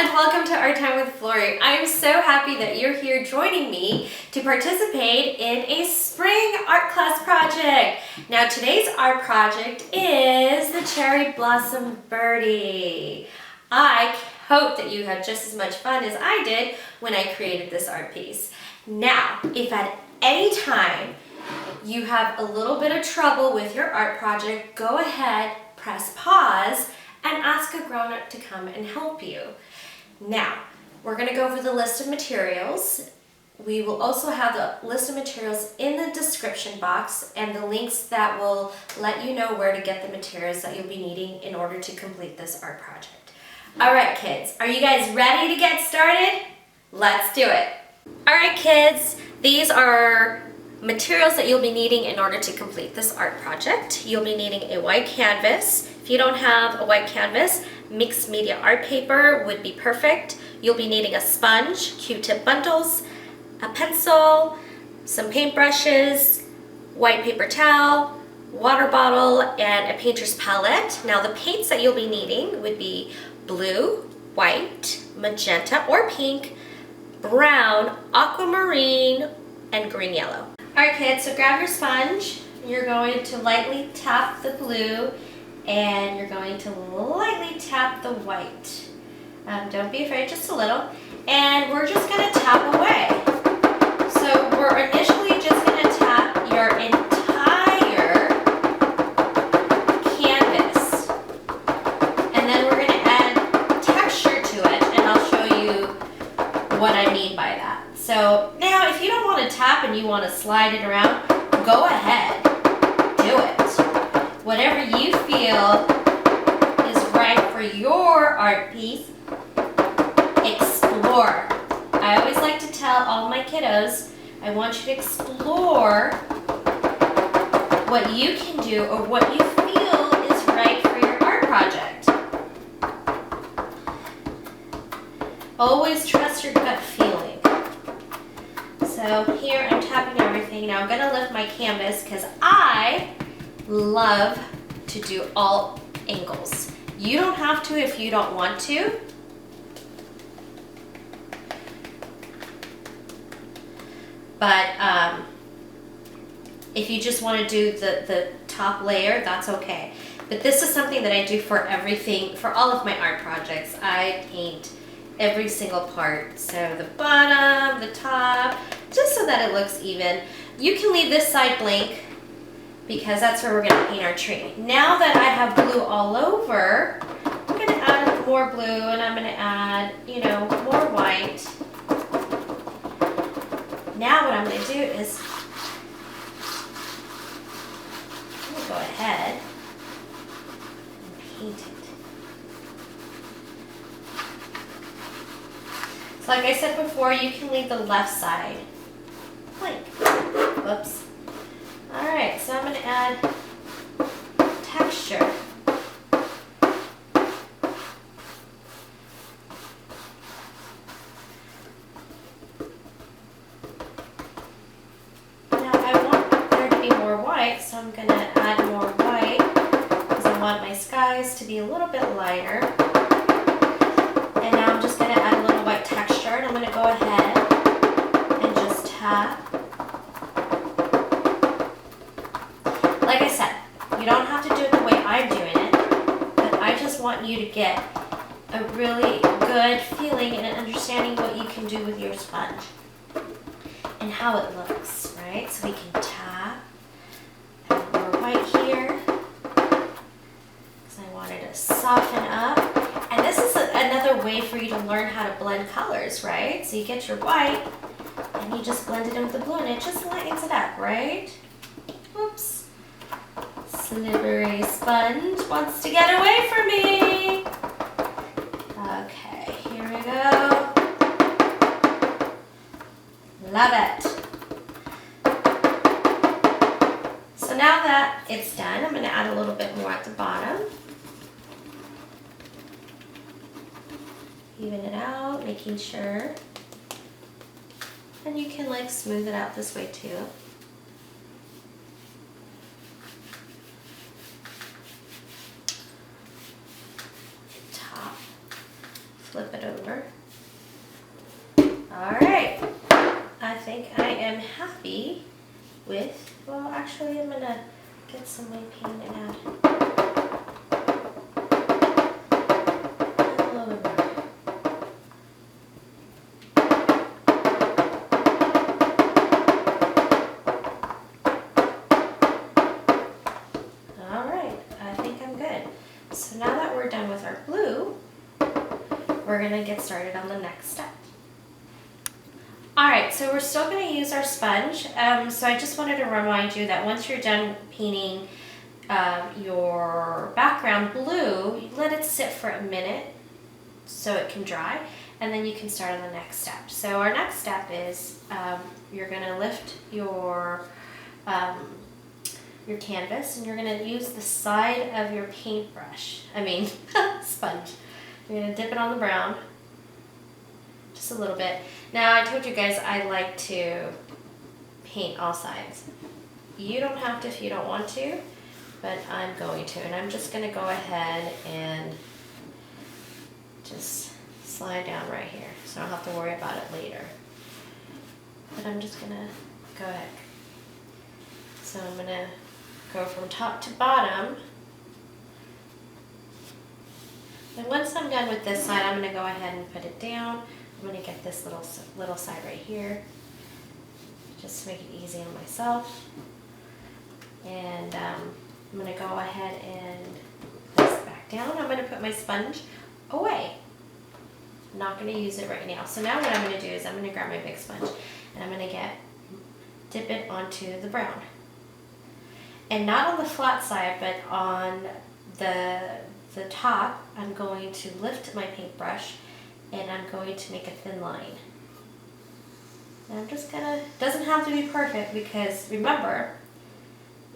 and welcome to Art Time with Flori. I am so happy that you're here joining me to participate in a spring art class project. Now today's art project is the Cherry Blossom Birdie. I hope that you had just as much fun as I did when I created this art piece. Now, if at any time you have a little bit of trouble with your art project, go ahead, press pause, and ask a grown-up to come and help you. Now, we're going to go over the list of materials. We will also have the list of materials in the description box and the links that will let you know where to get the materials that you'll be needing in order to complete this art project. All right, kids, are you guys ready to get started? Let's do it. All right, kids, these are materials that you'll be needing in order to complete this art project. You'll be needing a white canvas. If you don't have a white canvas, mixed media art paper would be perfect. You'll be needing a sponge, Qtip bundles, a pencil, some paintbrushes, white paper towel, water bottle, and a painter's palette. Now the paints that you'll be needing would be blue, white, magenta or pink, brown, aquamarine, and green yellow. All right, kids, so grab your sponge. You're going to lightly tap the blue and you're going to lightly tap the white. Don't be afraid, just a little. And we're just gonna tap away. So we're initially just gonna tap your entire canvas. And then we're gonna add texture to it, and I'll show you what I mean by that. So now if you don't want to tap and you want to slide it around, go ahead, do it. Whatever you feel is right for your art piece, explore. I always like to tell all my kiddos, I want you to explore what you can do or what you feel is right for your art project. Always trust your gut feeling. So here I'm tapping everything. Now I'm going to lift my canvas because I love to do all angles. You don't have to if you don't want to. But if you just want to do the top layer, that's okay. But this is something that I do for everything, for all of my art projects. I paint every single part. So the bottom, the top, just so that it looks even. You can leave this side blank because that's where we're going to paint our tree. Now that I have blue all over, I'm going to add more blue and I'm going to add, more white. Now what I'm going to do is I'm going to go ahead and paint it. So like I said before, you can leave the left side blank. Whoops. Alright, so I'm going to add texture. Now I want there to be more white, so I'm going to add more white because I want my skies to be a little bit lighter. And now I'm just going to add a little white texture, and I'm going to go ahead and just tap. Like I said, you don't have to do it the way I'm doing it, but I just want you to get a really good feeling and an understanding what you can do with your sponge and how it looks, right? So we can tap, add more white here, because I want it to soften up. And this is another way for you to learn how to blend colors, right? So you get your white and you just blend it in with the blue and it just lightens it up, right? Whoops. Slippery sponge wants to get away from me. Okay, here we go. Love it. So now that it's done, I'm going to add a little bit more at the bottom. Even it out, making sure. And you can like smooth it out this way too. flip it over. All right, I think I am happy with, well, actually I'm gonna get some white paint and add a little bit more. All right, I think I'm good. So now that we're done with our blue, we're gonna get started on the next step. All right, so we're still gonna use our sponge. So I just wanted to remind you that once you're done painting your background blue, you let it sit for a minute so it can dry, and then you can start on the next step. So our next step is you're gonna lift your canvas, and you're gonna use the side of your paintbrush, sponge. You're gonna dip it on the brown, just a little bit. Now, I told you guys I like to paint all sides. You don't have to if you don't want to, but I'm going to. And I'm just gonna go ahead and just slide down right here, so I don't have to worry about it later. But I'm just gonna go ahead. So I'm gonna go from top to bottom. And once I'm done with this side, I'm gonna go ahead and put it down. I'm gonna get this little side right here, just to make it easy on myself. And I'm gonna go ahead and put this back down. I'm gonna put my sponge away. I'm not gonna use it right now. So now what I'm gonna do is I'm gonna grab my big sponge and I'm gonna dip it onto the brown. And not on the flat side, but on the top, I'm going to lift my paintbrush and I'm going to make a thin line. And I'm just gonna, doesn't have to be perfect, because remember,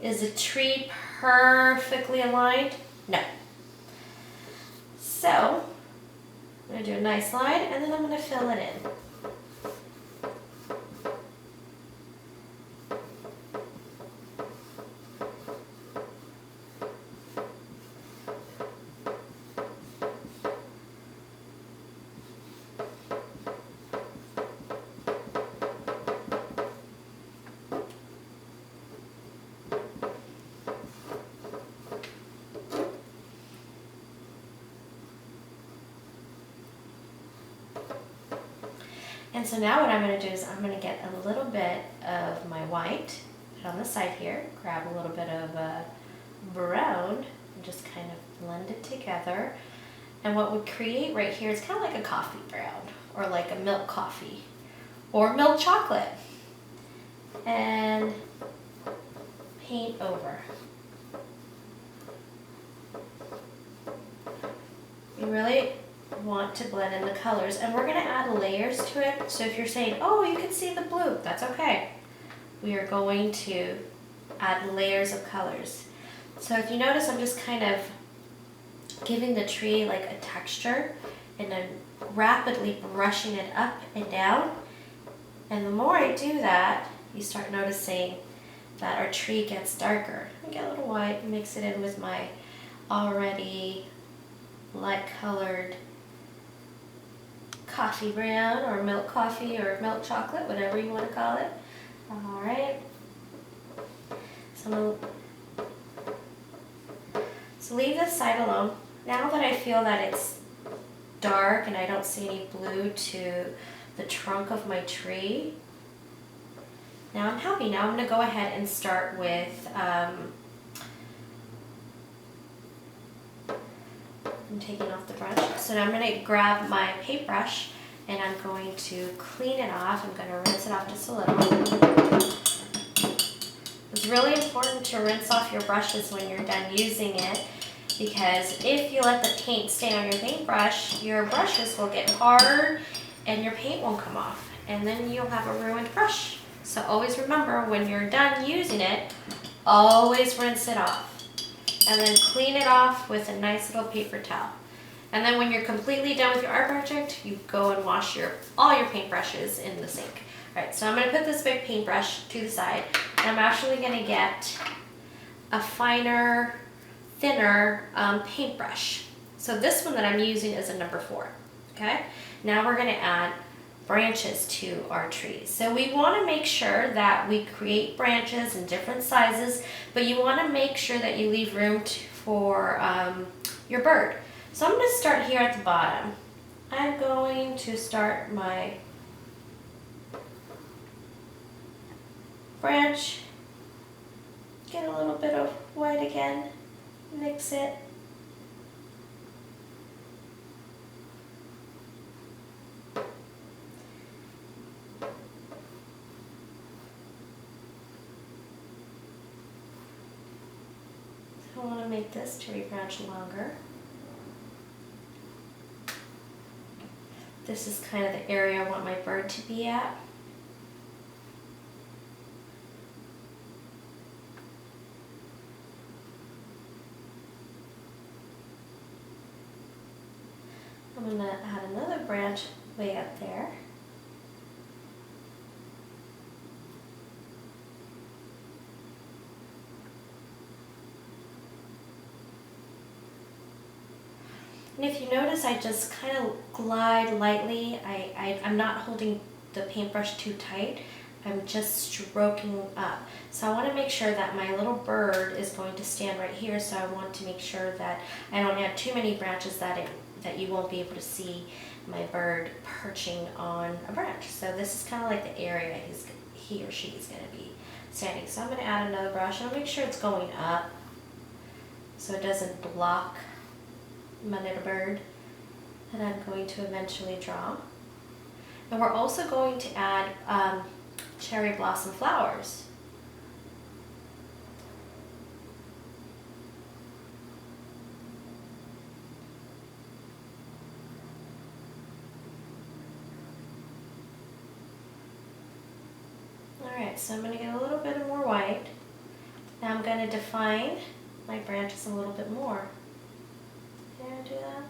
is a tree perfectly aligned? No. So, I'm gonna do a nice line and then I'm gonna fill it in. And so now what I'm going to do is I'm going to get a little bit of my white, put on the side here, grab a little bit of brown, and just kind of blend it together. And what we create right here is kind of like a coffee brown, or like a milk coffee, or milk chocolate. And paint over. You really want to blend in the colors, and we're going to add layers to it. So if you're saying, oh, you can see the blue, that's okay. We are going to add layers of colors. So if you notice, I'm just kind of giving the tree like a texture, and I'm rapidly brushing it up and down. And the more I do that, you start noticing that our tree gets darker. I get a little white and mix it in with my already light colored coffee brown, or milk coffee, or milk chocolate, whatever you want to call it. All right. So leave this side alone. Now that I feel that it's dark and I don't see any blue to the trunk of my tree, now I'm happy. Now I'm going to go ahead and start with I'm taking off the brush. So now I'm going to grab my paintbrush and I'm going to clean it off. I'm going to rinse it off just a little. It's really important to rinse off your brushes when you're done using it, because if you let the paint stay on your paintbrush, your brushes will get hard and your paint won't come off, and then you'll have a ruined brush. So always remember, when you're done using it, always rinse it off. And then clean it off with a nice little paper towel. And then when you're completely done with your art project, you go and wash all your paintbrushes in the sink. All right, so I'm gonna put this big paintbrush to the side, and I'm actually gonna get a finer, thinner paintbrush. So this one that I'm using is a number 4. Okay, now we're going to add branches to our trees. So we want to make sure that we create branches in different sizes, but you want to make sure that you leave room for your bird. So I'm going to start here at the bottom. I'm going to start my branch, get a little bit of white again, mix it. I want to make this tree branch longer. This is kind of the area I want my bird to be at. I'm going to add another branch way up there. And if you notice, I just kind of glide lightly. I'm not holding the paintbrush too tight. I'm just stroking up. So I want to make sure that my little bird is going to stand right here. So I want to make sure that I don't add too many branches that you won't be able to see my bird perching on a branch. So this is kind of like the area he or she is going to be standing. So I'm going to add another brush. I'll make sure it's going up so it doesn't block my little bird, and I'm going to eventually draw. And we're also going to add cherry blossom flowers. Alright, so I'm going to get a little bit more white. Now I'm going to define my branches a little bit more. Do that.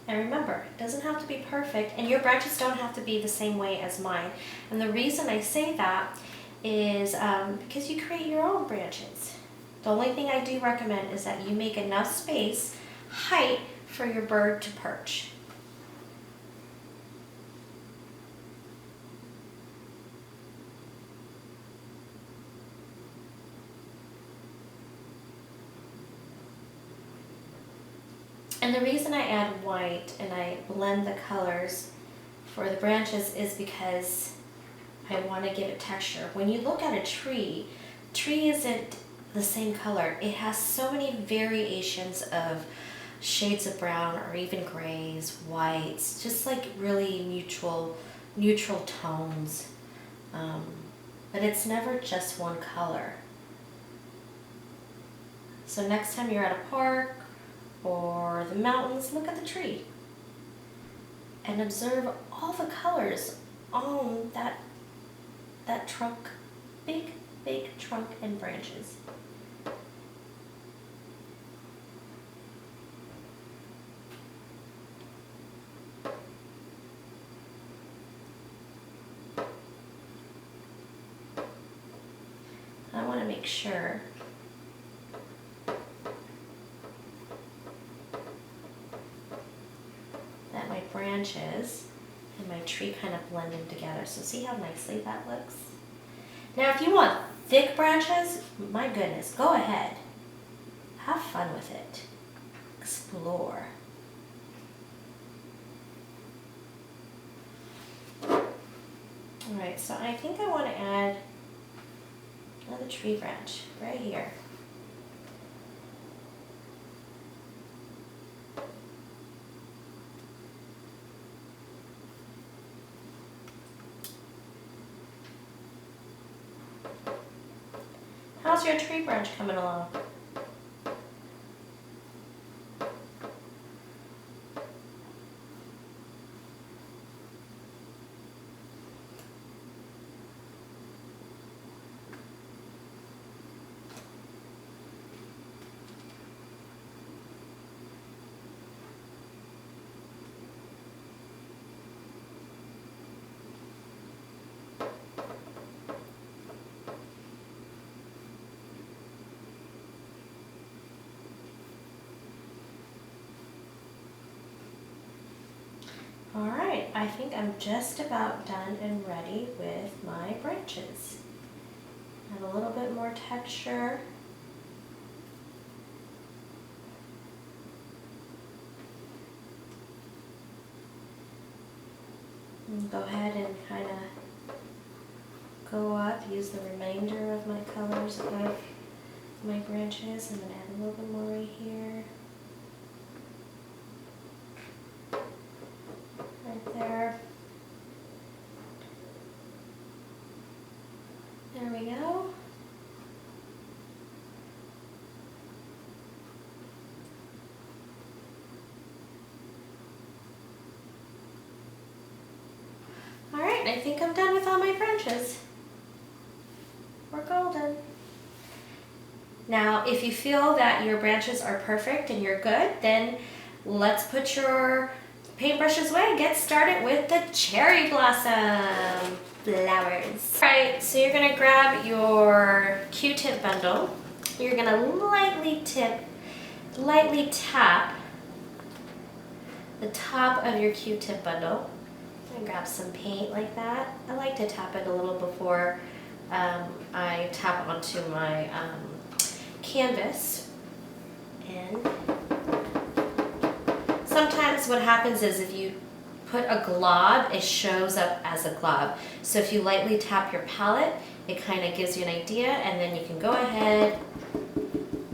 And remember, it doesn't have to be perfect, and your branches don't have to be the same way as mine. And the reason I say that is because you create your own branches. The only thing I do recommend is that you make enough space, height, for your bird to perch. And the reason I add white and I blend the colors for the branches is because I want to give it texture. When you look at a tree isn't the same color. It has so many variations of shades of brown or even grays, whites, just like really neutral tones. But it's never just one color. So next time you're at a park or the mountains, look at the tree and observe all the colors on that trunk, big trunk and branches. I want to make sure that my branches and my tree kind of blend in together. So see how nicely that looks? Now if you want thick branches, my goodness, go ahead. Have fun with it. Explore. Alright, so I think I want to add another tree branch right here. How's your tree branch coming along? I think I'm just about done and ready with my branches. Add a little bit more texture. And go ahead and kind of go up, use the remainder of my colors of my branches. I'm going to add a little bit more right here. Right there. There we go. Alright, I think I'm done with all my branches. We're golden. Now, if you feel that your branches are perfect and you're good, then let's put your paintbrushes away and get started with the cherry blossom flowers. Alright, so you're going to grab your Qtip bundle. You're going to lightly tap the top of your Qtip bundle. And grab some paint like that. I like to tap it a little before I tap onto my canvas. And sometimes what happens is if you put a glob, it shows up as a glob. So if you lightly tap your palette, it kind of gives you an idea, and then you can go ahead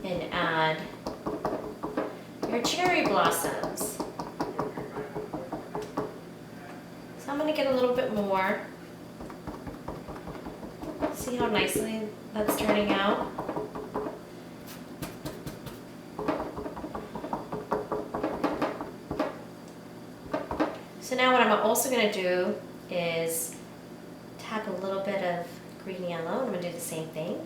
and add your cherry blossoms. I'm going to get a little bit more. See how nicely that's turning out? So now what I'm also going to do is tap a little bit of green yellow. I'm going to do the same thing.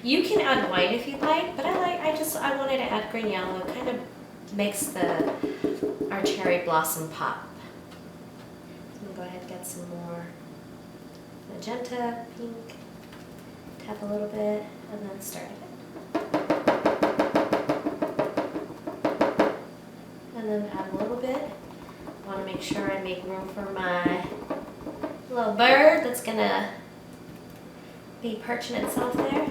You can add white if you'd like, but I wanted to add green yellow. It kind of makes our cherry blossom pop. So I'm going to go ahead and get some more magenta, pink, tap a little bit, and then start again. And then add a little bit. I want to make sure I make room for my little bird that's going to be perching itself there.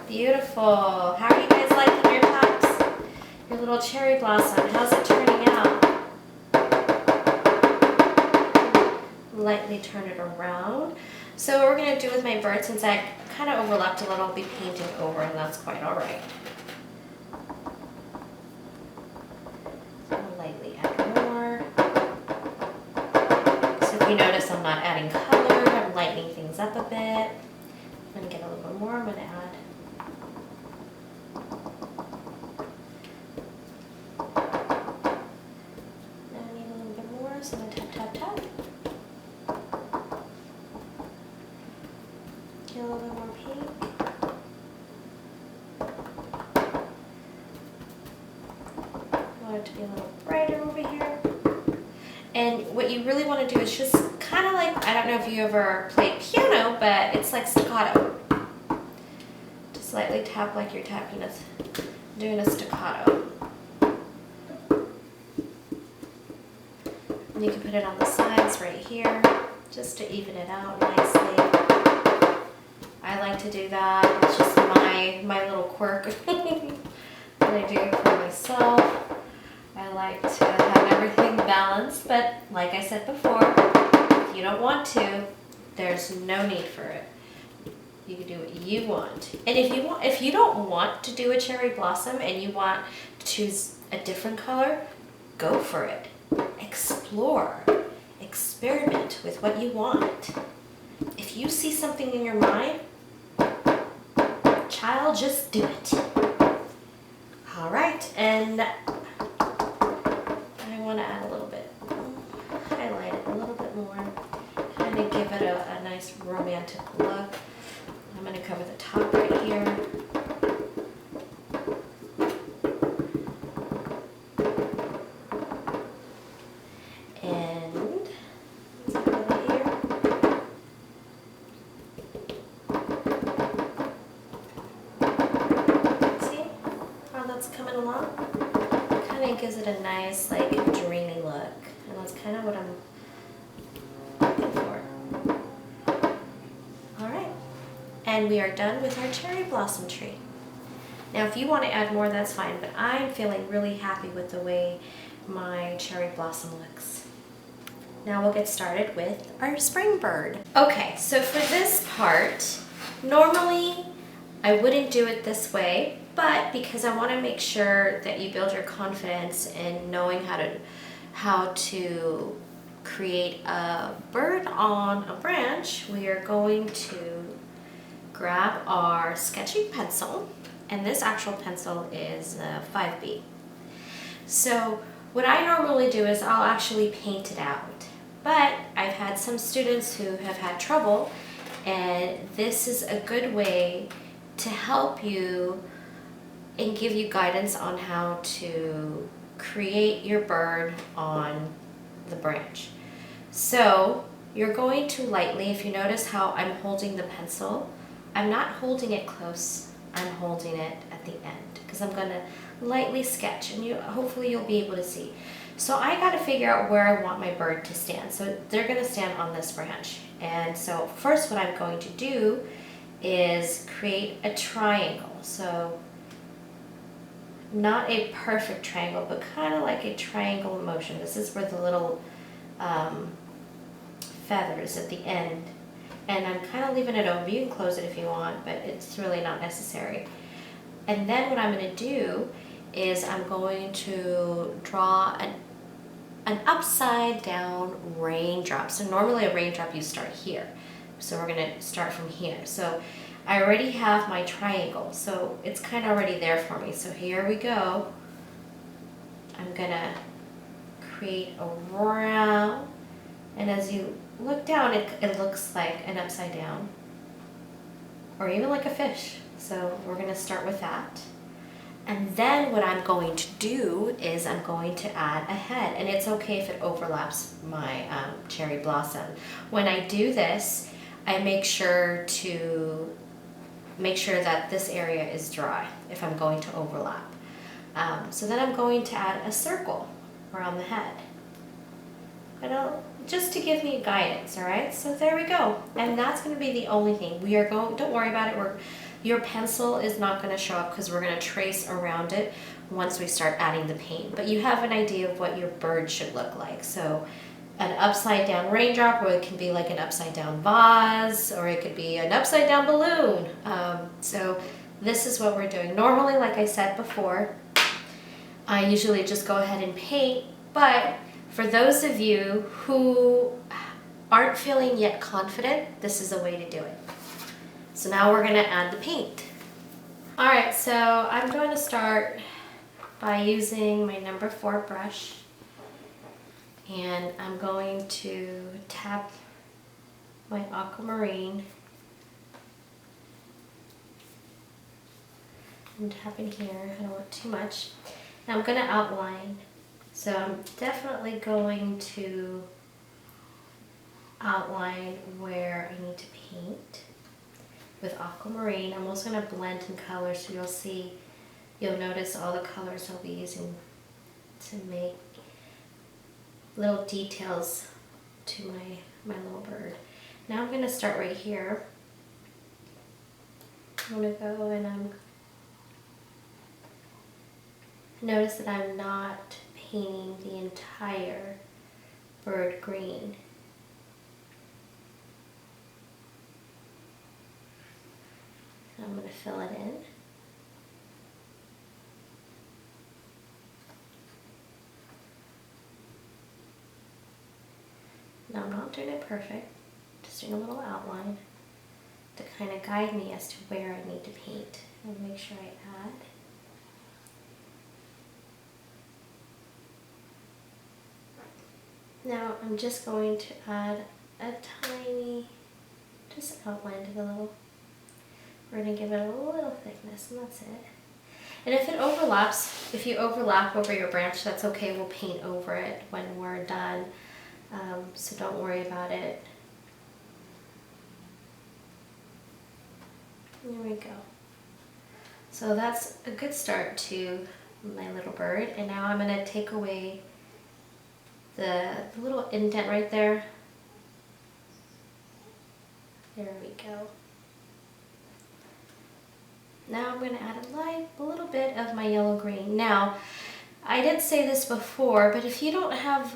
Beautiful. How are you guys liking your tops? Your little cherry blossom. How's it turning out? Lightly turn it around. So what we're going to do with my bird, since I kind of overlapped a little, I'll be painting over, and that's quite alright. So I'll lightly add more. So if you notice I'm not adding color, I'm lightening things up a bit. I'm going to get a little bit more. I'm going to add so I'm going to tap, tap, tap. Get a little bit more pink. I want it to be a little brighter over here. And what you really want to do is just kind of like, I don't know if you ever played piano, but it's like staccato. Just lightly tap like you're doing a staccato. And you can put it on the sides right here, just to even it out nicely. I like to do that. It's just my little quirk that I do for myself. I like to have everything balanced, but like I said before, if you don't want to, there's no need for it. You can do what you want. And if you don't want to do a cherry blossom and you want to choose a different color, go for it. Explore, experiment with what you want. If you see something in your mind, child, just do it. right, and I want to add a little bit, highlight it a little bit more, kind of give it a nice romantic look. I'm going to cover the top right here. And let's go over here. See how that's coming along? Kind of gives it a nice, like, dreamy look. And that's kind of what I'm looking for. Alright. And we are done with our cherry blossom tree. Now if you want to add more, that's fine, but I'm feeling really happy with the way my cherry blossom looks. Now we'll get started with our spring bird. Okay, so for this part, normally I wouldn't do it this way, but because I want to make sure that you build your confidence in knowing how to create a bird on a branch, we are going to grab our sketching pencil, and this actual pencil is a 5B. So what I normally do is I'll actually paint it out, but I've had some students who have had trouble, and this is a good way to help you and give you guidance on how to create your bird on the branch. So you're going to lightly, if you notice how I'm holding the pencil, I'm not holding it close, I'm holding it at the end because I'm going to lightly sketch, and hopefully you'll be able to see. So I got to figure out where I want my bird to stand. So they're going to stand on this branch. And so first what I'm going to do is create a triangle. So not a perfect triangle, but kind of like a triangle motion. This is where the little feathers at the end, and I'm kind of leaving it open. You can close it if you want, but it's really not necessary. And then what I'm going to do is I'm going to draw an upside down raindrop. So normally a raindrop you start here, so we're going to start from here. So I already have my triangle, so it's kind of already there for me. So here we go. I'm going to create a round, and as you look down, it looks like an upside down, or even like a fish. So we're going to start with that. And then what I'm going to do is I'm going to add a head, and it's okay if it overlaps my cherry blossom. When I do this, I make sure that this area is dry if I'm going to overlap. So then I'm going to add a circle around the head. Just to give me guidance, all right? So there we go. And that's going to be the only thing. Don't worry about it. Your pencil is not going to show up because we're going to trace around it once we start adding the paint. But you have an idea of what your bird should look like. So an upside down raindrop, or it can be like an upside down vase, or it could be an upside down balloon. So this is what we're doing. Normally, like I said before, I usually just go ahead and paint, but for those of you who aren't feeling yet confident, this is a way to do it. So now we're going to add the paint. Alright, so I'm going to start by using my number 4 brush, and I'm going to tap my aquamarine. I'm tapping here, I don't want too much. Now I'm going to outline. So I'm definitely going to outline where I need to paint with aquamarine. I'm also going to blend in colors, so you'll notice all the colors I'll be using to make little details to my little bird. Now I'm going to start right here. I'm going to go and notice that I'm not painting the entire bird green. So I'm going to fill it in. Now I'm not doing it perfect, just doing a little outline to kind of guide me as to where I need to paint and make sure I add. Now I'm just going to add a tiny, just outline to the little, we're going to give it a little thickness, and that's it. And if it overlaps, if you overlap over your branch, that's okay. We'll paint over it when we're done. So don't worry about it. There we go. So that's a good start to my little bird. And now I'm going to take away the little indent right there. There we go. Now I'm going to add a little bit of my yellow green. Now, I did say this before, but if you don't have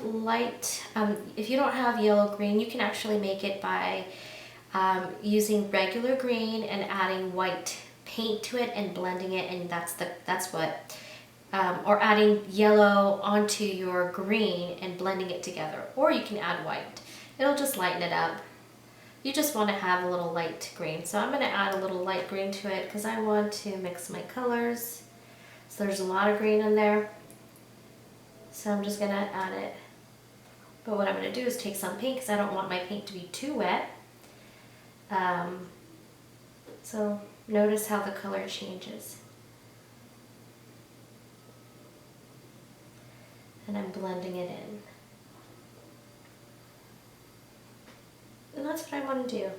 if you don't have yellow green, you can actually make it by using regular green and adding white paint to it and blending it, and that's what. Or adding yellow onto your green and blending it together. Or you can add white. It'll just lighten it up. You just want to have a little light green. So I'm going to add a little light green to it because I want to mix my colors. So there's a lot of green in there. So I'm just going to add it. But what I'm going to do is take some paint because I don't want my paint to be too wet. So notice how the color changes. And I'm blending it in. And that's what I want to do.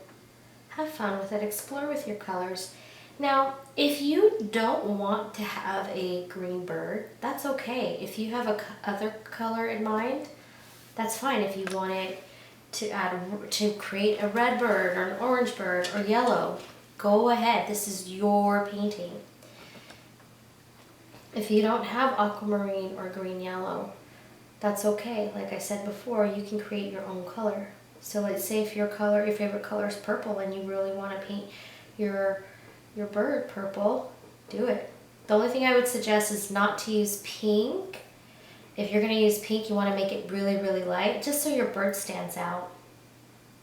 Have fun with it, explore with your colors. Now, if you don't want to have a green bird, that's okay. If you have a other color in mind, that's fine. If you want it to create a red bird or an orange bird or yellow, go ahead. This is your painting. If you don't have aquamarine or green yellow, that's okay. Like I said before, you can create your own color. So let's say if your favorite color is purple and you really want to paint your bird purple, do it. The only thing I would suggest is not to use pink. If you're going to use pink, you want to make it really, really light, just so your bird stands out.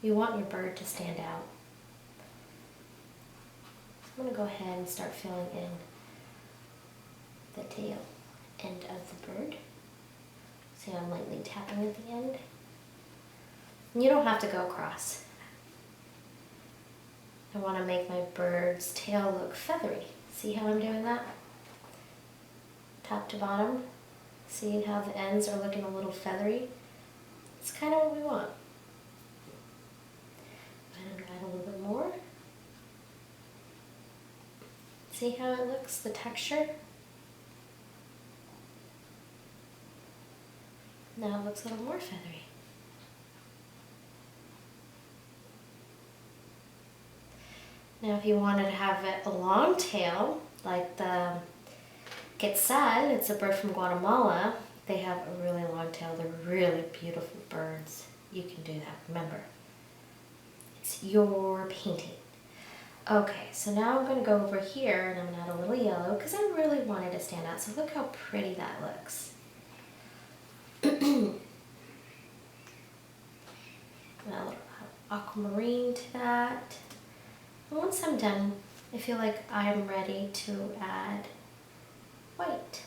You want your bird to stand out. So I'm going to go ahead and start filling in the tail end of the bird. See, I'm lightly tapping at the end. And you don't have to go across. I want to make my bird's tail look feathery. See how I'm doing that? Top to bottom. See how the ends are looking a little feathery? It's kind of what we want. I'm going to add a little bit more. See how it looks, the texture? Now it looks a little more feathery. Now if you wanted to have a long tail, like the Quetzal, it's a bird from Guatemala, they have a really long tail. They're really beautiful birds. You can do that, remember. It's your painting. Okay, so now I'm going to go over here and I'm going to add a little yellow because I really wanted to stand out. So look how pretty that looks. Add a little aquamarine to that. And once I'm done, I feel like I'm ready to add white.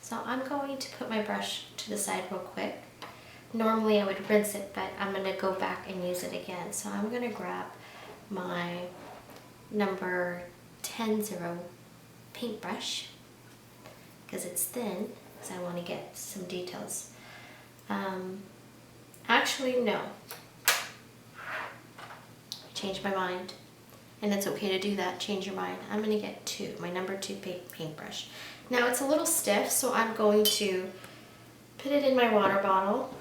So I'm going to put my brush to the side real quick. Normally I would rinse it, but I'm going to go back and use it again. So I'm going to grab my number 10-0 paintbrush because it's thin, because I want to get some details. Actually, no. I changed my mind. And it's okay to do that, change your mind. I'm going to get my number 2 paintbrush. Now it's a little stiff, so I'm going to put it in my water bottle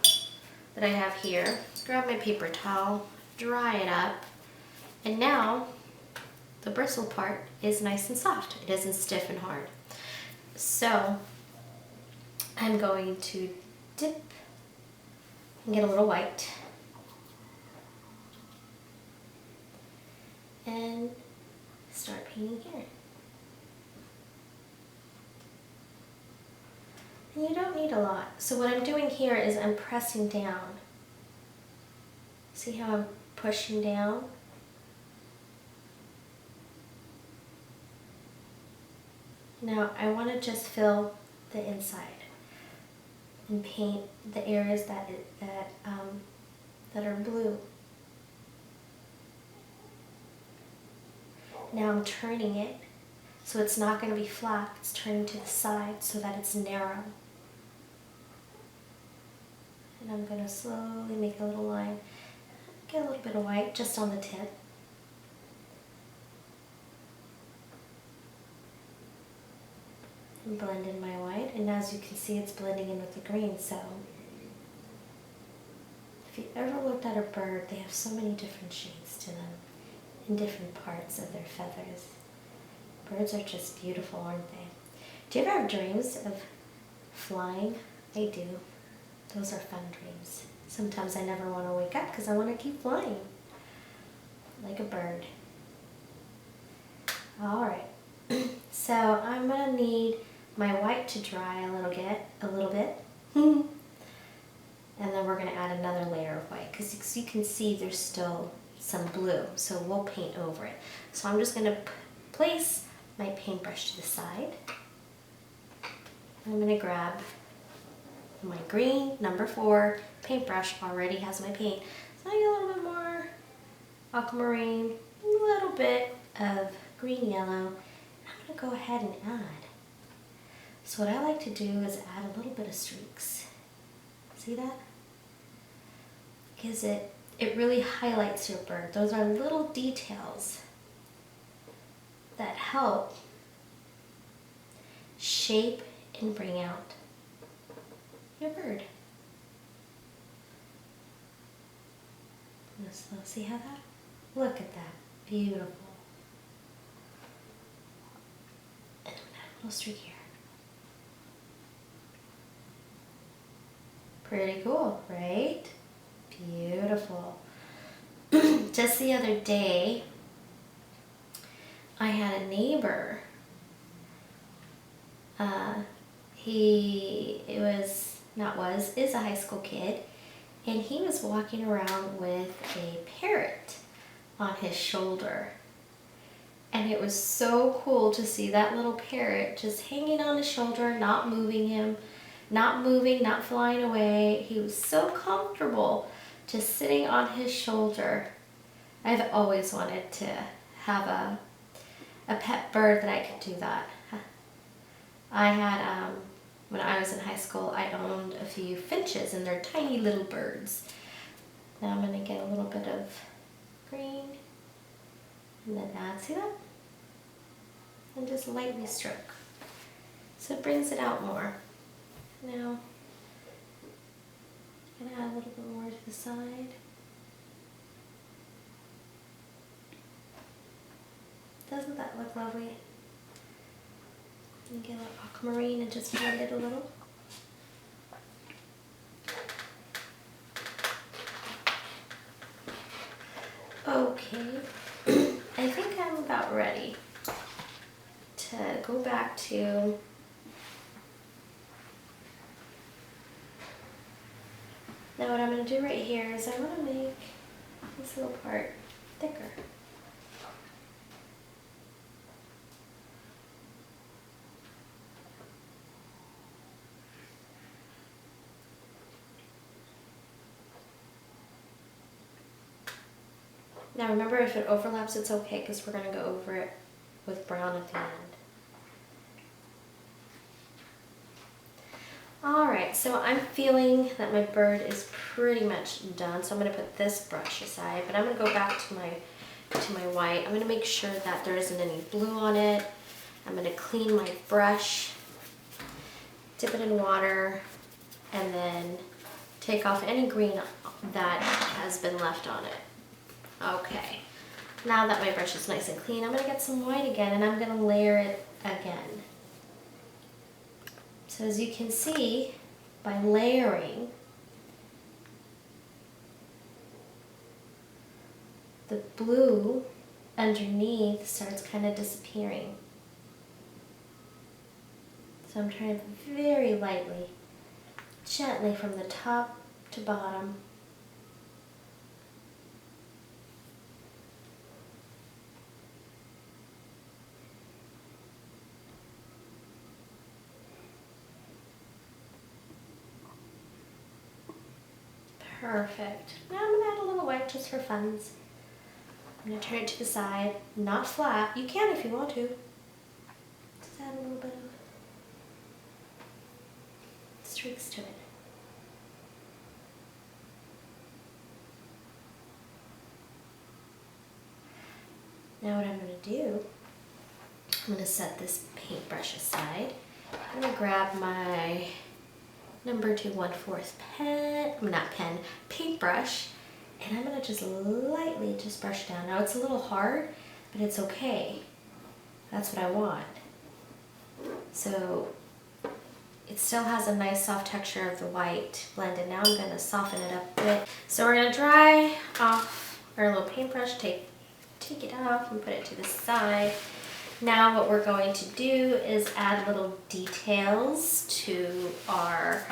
that I have here. Grab my paper towel, dry it up, and now the bristle part is nice and soft. It isn't stiff and hard. So I'm going to dip and get a little white. And start painting here. And you don't need a lot. So what I'm doing here is I'm pressing down. See how I'm pushing down? Now I want to just fill the inside. and paint the areas that are blue. Now I'm turning it so it's not going to be flat, it's turning to the side so that it's narrow. And I'm going to slowly make a little line. Get a little bit of white just on the tip. And blend in my white, and as you can see, it's blending in with the green. So if you ever looked at a bird, they have so many different shades to them in different parts of their feathers. Birds are just beautiful, aren't they? Do you ever have dreams of flying? I do. Those are fun dreams. Sometimes I never want to wake up because I want to keep flying like a bird. All right. So I'm going to need my white to dry a little bit. And then we're going to add another layer of white because you can see there's still some blue, so we'll paint over it. So I'm just going to place my paintbrush to the side. I'm going to grab my green number 4 paintbrush, already has my paint. So I get a little bit more aquamarine, a little bit of green yellow. I'm going to go ahead and add. So what I like to do is add a little bit of streaks. See that? Because it really highlights your bird. Those are little details that help shape and bring out your bird. See how that? Look at that. Beautiful. And I'm going to add a little streak here. Pretty cool, right? Beautiful. Just the other day, I had a neighbor. Is a high school kid, and he was walking around with a parrot on his shoulder. And it was so cool to see that little parrot just hanging on his shoulder, not moving him, not moving, not flying away. He was so comfortable just sitting on his shoulder. I've always wanted to have a pet bird that I could do that. I had, when I was in high school, I owned a few finches, and they're tiny little birds. Now I'm going to get a little bit of green, and then add, see that? And just lightly stroke. So it brings it out more. Now, I'm going to add a little bit more to the side. Doesn't that look lovely? And get a little aquamarine and just blend it a little. Okay, I think I'm about ready to go back to now what I'm going to do right here is I want to make this little part thicker. Now remember, if it overlaps, it's okay because we're going to go over it with brown at the end. Alright, so I'm feeling that my bird is pretty much done, so I'm going to put this brush aside, but I'm going to go back to my white. I'm going to make sure that there isn't any blue on it. I'm going to clean my brush, dip it in water, and then take off any green that has been left on it. Okay, now that my brush is nice and clean, I'm going to get some white again, and I'm going to layer it again. So as you can see, by layering, the blue underneath starts kind of disappearing. So I'm trying very lightly, gently from the top to bottom. Perfect. Now I'm gonna add a little white just for funs. I'm gonna turn it to the side, not flat. You can if you want to. Just add a little bit of streaks to it. Now what I'm going to do, I'm going to set this paintbrush aside. I'm going to grab my number 2 1/4 paintbrush, and I'm going to just lightly just brush down. Now it's a little hard, but it's okay. That's what I want. So it still has a nice soft texture of the white blended. Now I'm going to soften it up a bit. So we're going to dry off our little paintbrush, take it off and put it to the side. Now what we're going to do is add little details to our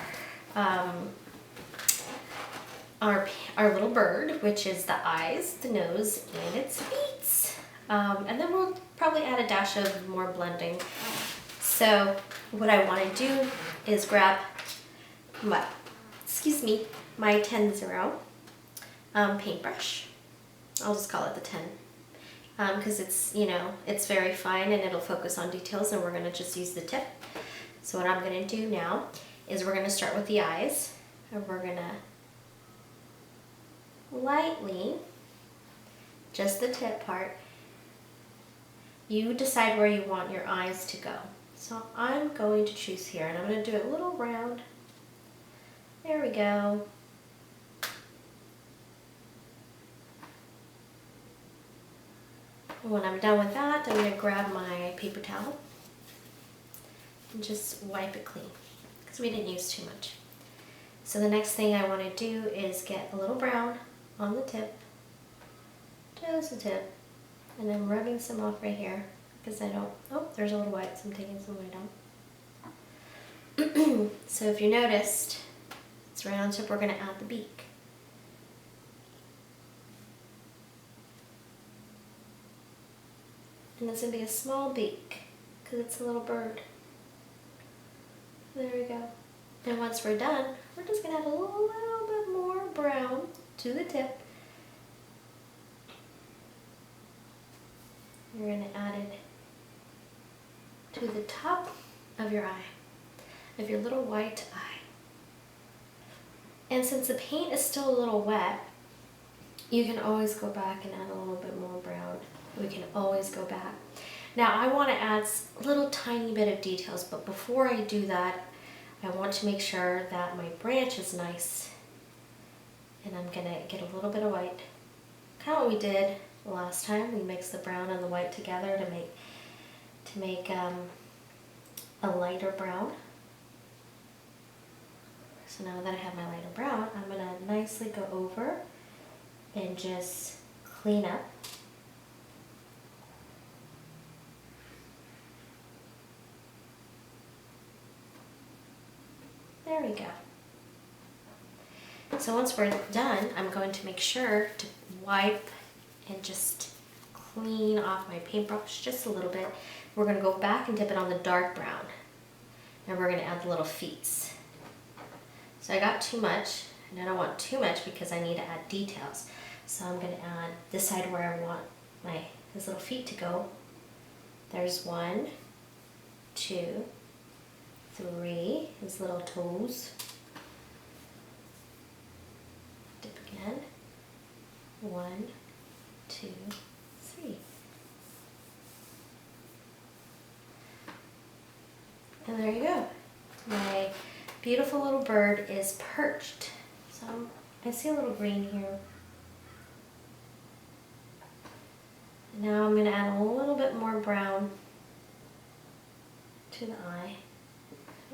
little bird, which is the eyes, the nose, and its feet. And then we'll probably add a dash of more blending. So what I want to do is grab my 10-0 paintbrush. I'll just call it the 10. Because it's, it's very fine and it'll focus on details, and we're going to just use the tip. So what I'm going to do now is we're going to start with the eyes, and we're going to lightly, just the tip part, you decide where you want your eyes to go. So I'm going to choose here, and I'm going to do it a little round. There we go. When I'm done with that, I'm going to grab my paper towel and just wipe it clean, because we didn't use too much. So the next thing I want to do is get a little brown on the tip, just the tip, and I'm rubbing some off right here, because I don't, oh, there's a little white, so I'm taking some white out. So if you noticed, it's right on tip, we're going to add the beak. And it's going to be a small beak, because it's a little bird. There we go. And once we're done, we're just going to add a little bit more brown to the tip. You're going to add it to the top of your eye, of your little white eye. And since the paint is still a little wet, you can always go back and add a little bit more brown. We can always go back. Now I want to add a little tiny bit of details, but before I do that, I want to make sure that my branch is nice. And I'm going to get a little bit of white. Kind of what we did last time. We mixed the brown and the white together to make a lighter brown. So now that I have my lighter brown, I'm going to nicely go over and just clean up. There we go. So once we're done, I'm going to make sure to wipe and just clean off my paintbrush just a little bit. We're going to go back and dip it on the dark brown. And we're going to add the little feet. So I got too much, and I don't want too much because I need to add details. So I'm going to add this side where I want his little feet to go. There's 1, 2, 3, his little toes. Dip again. 1, 2, 3. And there you go. My beautiful little bird is perched. So I see a little green here. Now I'm going to add a little bit more brown to the eye.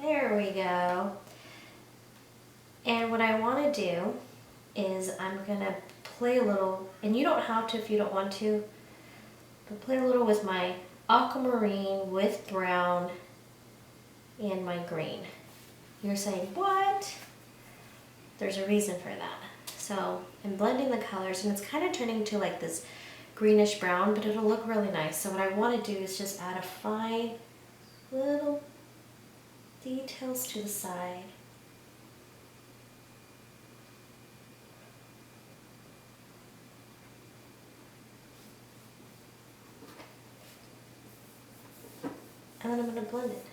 There we go. And what I want to do is I'm going to play a little, and you don't have to if you don't want to, but play a little with my aquamarine with brown and my green. You're saying, what? There's a reason for that. So I'm blending the colors, and it's kind of turning to like this greenish brown, but it'll look really nice. So what I want to do is just add a fine little details to the side. and then I'm going to blend it.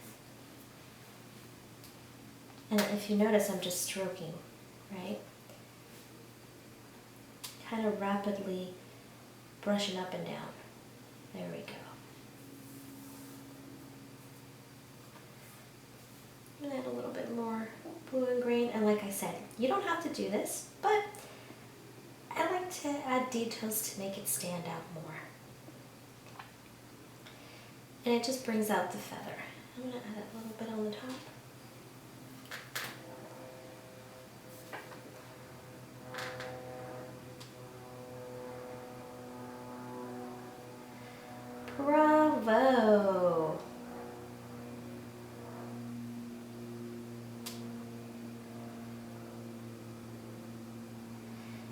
And if you notice, I'm just stroking, right? Kind of rapidly brushing up and down. There we go. I'm gonna add a little bit more blue and green, and like I said, you don't have to do this, but I like to add details to make it stand out more. And it just brings out the feather. I'm gonna add a little bit on the top. Bravo!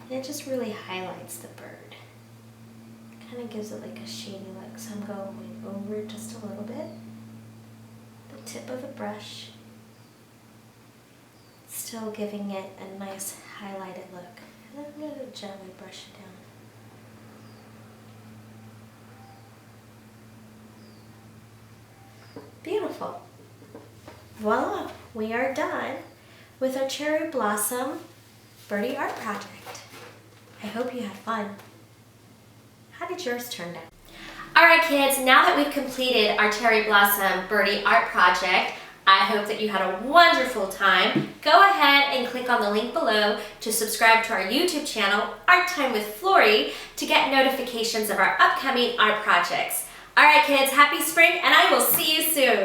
And it just really highlights the bird. Kind of gives it like a shady look. So I'm going over it just a little bit. The tip of the brush. Still giving it a nice highlighted look. And then I'm going to gently brush it down. Beautiful. Voila, we are done with our Cherry Blossom Birdie art project. I hope you had fun. How did yours turn out? Alright kids, now that we've completed our Cherry Blossom Birdie art project, I hope that you had a wonderful time. Go ahead and click on the link below to subscribe to our YouTube channel, Art Time with Flory, to get notifications of our upcoming art projects. Alright kids, happy spring, and I will see you soon.